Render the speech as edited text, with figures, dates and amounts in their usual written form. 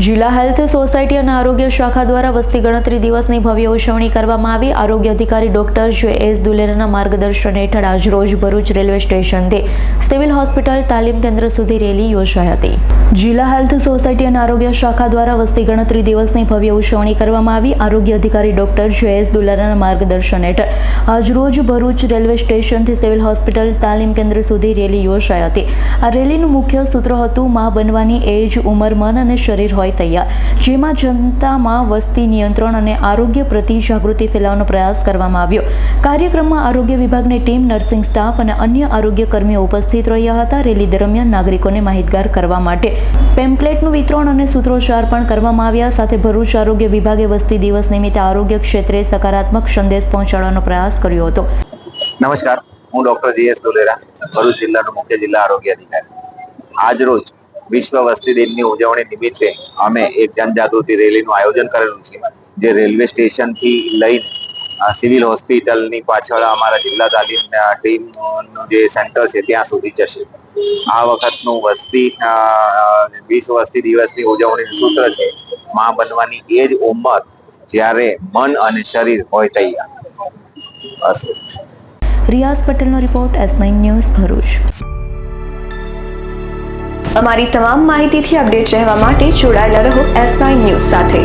જિલ્લા health society અને આરોગ્ય શાખા દ્વારા વસ્તી ગણતરી દિવસની ભવ્ય ઉજવણી કરવામાં આવી। આરોગ્ય અધિકારી ડોક્ટર જે.એસ. દુલેરાના માર્ગદર્શન હેઠળ આજરોજ ભરૂચ રેલવે સ્ટેશનથી સિવિલ હોસ્પિટલ તાલીમ કેન્દ્ર સુધી રેલી યોજાઈ હતી। જિલ્લા હેલ્થ સોસાયટી અને આરોગ્ય શાખા દ્વારા વસ્તી ગણતરી દિવસની ભવ્ય ઉજવણી કરવામાં આવી। આરોગ્ય અધિકારી ડોક્ટર જે.એસ. દુલેરાના માર્ગદર્શન હેઠળ આજરોજ ભરૂચ રેલવે સ્ટેશનથી સિવિલ હોસ્પિટલ તાલીમ કેન્દ્ર સુધી રેલી યોજાઈ હતી। આ રેલીનું મુખ્ય સૂત્ર હતું માં બનવાની એજ, ઉંમર, મન અને શરીર હોય તૈયાર, જેમાં જનતામાં વસ્તી નિયંત્રણ અને આરોગ્ય પ્રતિ જાગૃતિ ફેલાવવાનો પ્રયાસ કરવામાં આવ્યો। કાર્યક્રમમાં આરોગ્ય વિભાગની ટીમ, નર્સિંગ સ્ટાફ અને અન્ય આરોગ્ય કર્મીઓ ઉપસ્થિત રહ્યા હતા। રેલી દરમિયાન નાગરિકોને માહિતગાર કરવા માટે પેમ્પલેટનું વિતરણ અને સૂત્રોચ્ચાર પણ કરવામાં આવ્યા। સાથે ભરૂચ આરોગ્ય વિભાગે વસ્તી દિવસ નિમિત્તે આરોગ્ય ક્ષેત્રે સકારાત્મક સંદેશ પહોંચાડવાનો પ્રયાસ કર્યો હતો। નમસ્કાર, હું ડોક્ટર જે.એસ. દુલેરા, ભરૂચ જિલ્લાનો મુખ્ય જિલ્લા આરોગ્ય અધિકારી। આજ રોજ વિશ્વ વસ્તી દિનની ઉજવણી નિમિત્તે અમે એક જનજાગૃતિ રેલીનું આયોજન કરેલું છે, જે રેલવે સ્ટેશનથી લઈને સિવિલ હોસ્પિટલની પાછળ અમારા જિલ્લા તાલીમ ટીમનું જે સેન્ટર છે ત્યાં સુધી જશે। આ વખતનું વિશ્વ વસ્તી દિવસની ઉજવણીનું સૂત્ર છે માં બનવાની એજ, ઉંમર, જ્યારે મન અને શરીર હોય તૈયાર। રિયાઝ પટેલનો રિપોર્ટ, S9 ન્યૂઝ, ભરૂચ। અમારી તમામ માહિતીથી અપડેટ રહેવા માટે જોડાયેલા રહો S9 ન્યૂઝ સાથે।